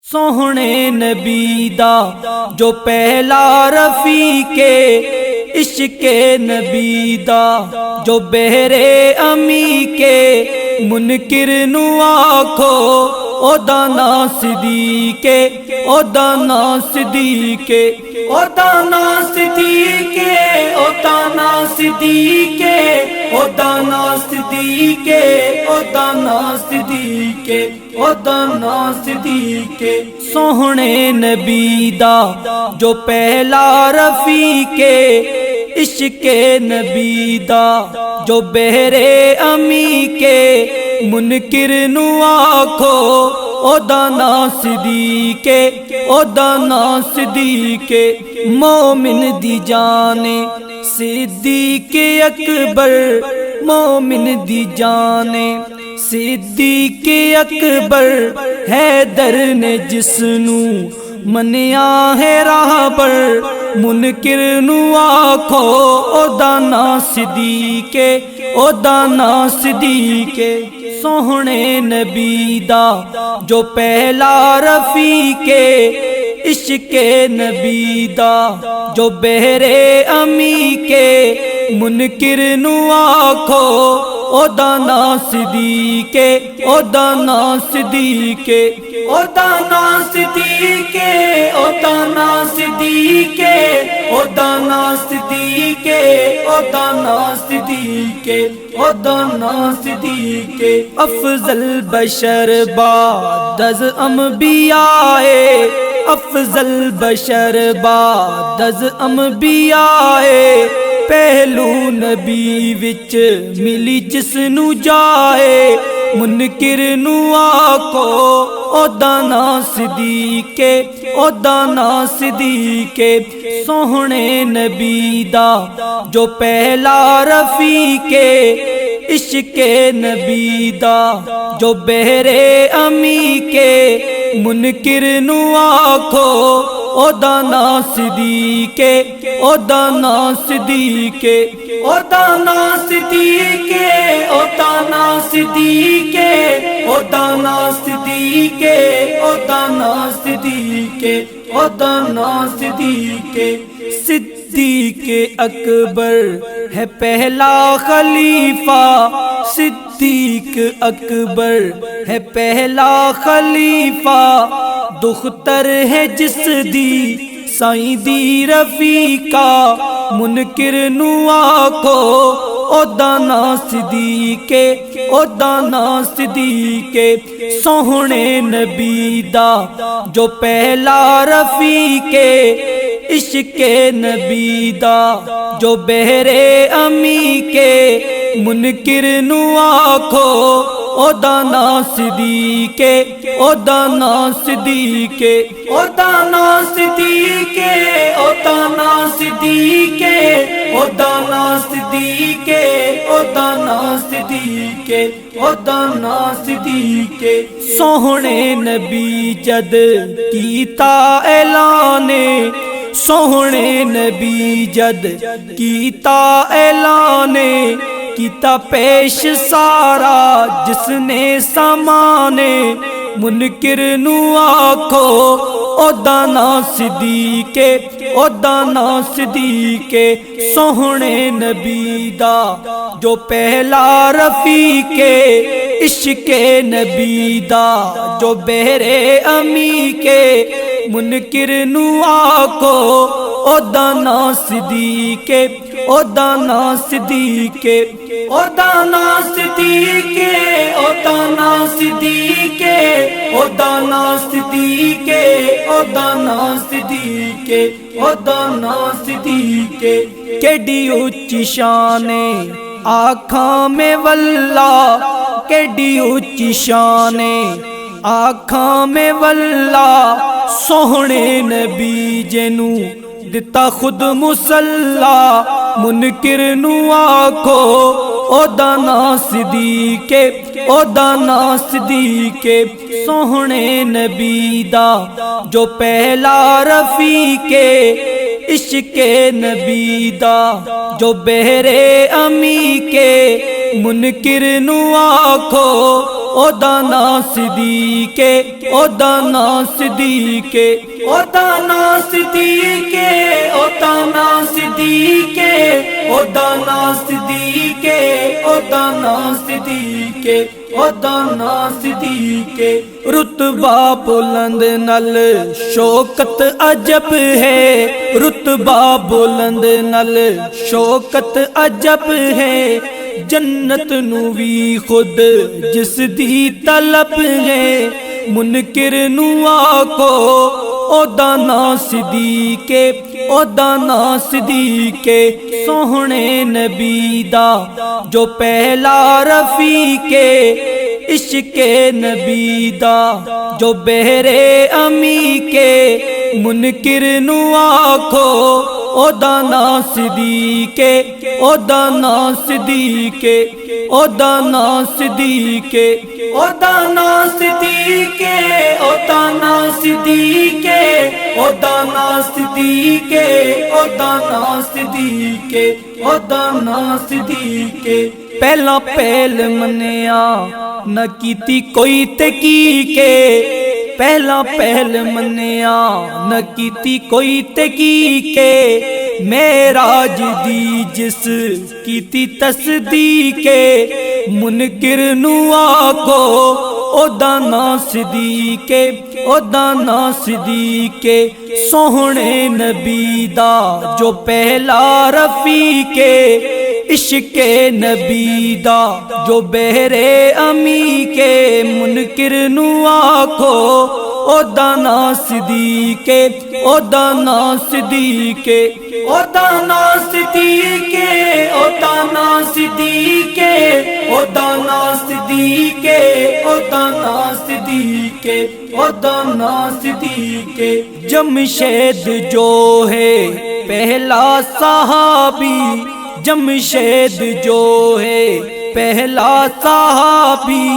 سوہنے نبی دا جو پہلا رفیق عشق نبی دا جو بہرے امی کے منکر نو آکھو او دانا صدیق او دانا صدیق او دانا صدیق او دانا صدیق او دانا صدیق او دانا صدیق او دانا صدیق سوہنے نبی دا جو پہلا رفیق عشق نبی دا جو بہرے امی کے منکر نو آکھو او دانا صدیق او دانا صدیق مومن دی جانے صدیق اکبر مومن دی جانے صدیق اکبر حیدر نے جسنو منیا ہے راہ پر منکر نو آکھو او دانا صدیق او دانا صدیق سوہنے نبی دا جو پہلا رفیق عشق نبی دا جو بہرے امی کے منکر نو آکھو او دانا صدیق او دانا صدیق او دانا صدیق او دانا صدیق او دانا صدیق او دانا صدیق او دانا صدیق افضل بشر بعد از انبیاء افضل بشر بعد از انبیاء پہلو نبی وچ ملی جس نو جائے منکر نو آکھو او دانا صدیق او دانا صدیق سوہنے نبی دا جو پہلا رفیق عشق نبی دا جو بہرے امی کے منکر نو آکھو او دانا صدیق او دانا صدیق او دانا صدیق او دانا صدیق او دانا صدیق او دانا صدیق او دانا صدیق صدیق اکبر ہے پہلا خلیفہ صدیق اکبر ہے پہلا خلیفہ دختر ہے جس دی سائیں دی رفیقہ منکر نو آکھو او دانا صدیق او دانا صدیق سوہنے نبی دا جو پہلا رفیق عشق نبی دا جو بہرے امی کے منکر نو آکھو او دانا صدیق او دانا صدیق او دانا صدیق او دانا صدیق او دانا صدیق او دانا صدیق او دانا صدیق سوہنے نبی جد کیتا اعلان سوہنے نبی جد کیتا اعلان کیتا پیش سارا جس نے سامانے منکر نو آکھو او دانا صدیق او دانا صدیق سوہنے نبی دا جو پہلا رفیق عشق نبی دا جو بہرے امی کے منکر نو آکھو او دانا صدیق او دانا صدیق او دانا صدیق او دانا صدیق او دانا صدیق او دانا صدیق او دانا صدیق کیڈی اونچی شان آنکھاں میں واللہ کیڈی اونچی شان آنکھاں میں واللہ سوہنے نبی جنو دتا خود مسلح منکر نو آکھو او دانا صدیق او دانا صدیق سوہنے نبی دا جو پہلا رفیق عشق نبی دا جو بہرے امی کے منکر نو آکھو او دانا صدیقے، او دانا صدیقے، او دانا صدیقے، او دانا صدیقے، او دانا صدیقے، او دانا صدیقے، او دانا صدیقے۔ رتبہ بلند نل شوکت عجب ہے، رتبہ بلند نل شوکت عجب ہے، جنت نو وی خود جس دی طلب ہے، منکر نو آکھو او دانا صدیقے، او دانا صدیقے۔ سوہنے نبی دا جو پہلا رفیقے، عشق نبی دا جو بہرے امی کے، منکر نو آکھو او دانا صدیقے، او دانا صدیقے، او دانا صدیقے، او دانا صدیقے، او دانا صدیقے، او دانا صدیقے، او دانا صدیقے، او دانا صدیقے۔ پہلا پہل منیا نہ کیتی کوئی تحقیقے، پہلا پہل منیا نہ کیتی کوئی تحقیقے، معراج دی جس کیتی تصدیقے، منکر نو آکھو او دانا صدیقے، او دانا صدیقے۔ سوہنے نبی دا جو پہلا رفیقے، عشق نبی دا جو بہرے امی کے، منکر نو آکھو او دانا صدیقے، او دانا صدیقے، او دانا صدیقے، او دانا صدیقے، او دانا صدیقے، او دانا صدیقے، او دانا صدیقے۔ جمشید جو ہے پہلا صحابی، جمشید جو ہے پہلا صحابی،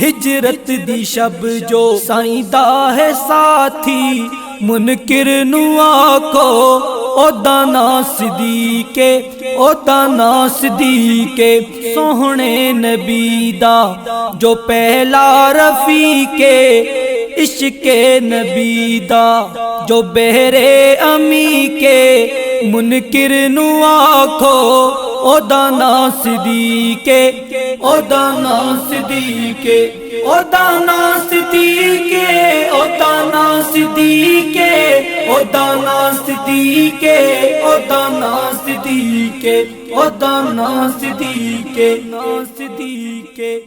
ہجرت دی شب جو سائیں دا ہے ساتھی، منکر نو آکھو او دانا صدیقے، او دانا صدیقے۔ سوہنے نبی دا جو پہلا رفیقے، عشق نبی دا جو بہرے امی کے، منکر نو آکھو او دانا صدیقے، او دانا صدیقے، او دانا صدیقے، او دانا صدیقے، او دانا صدیقے، او دانا صدیقے، او دانا صدیقے، صدیقے۔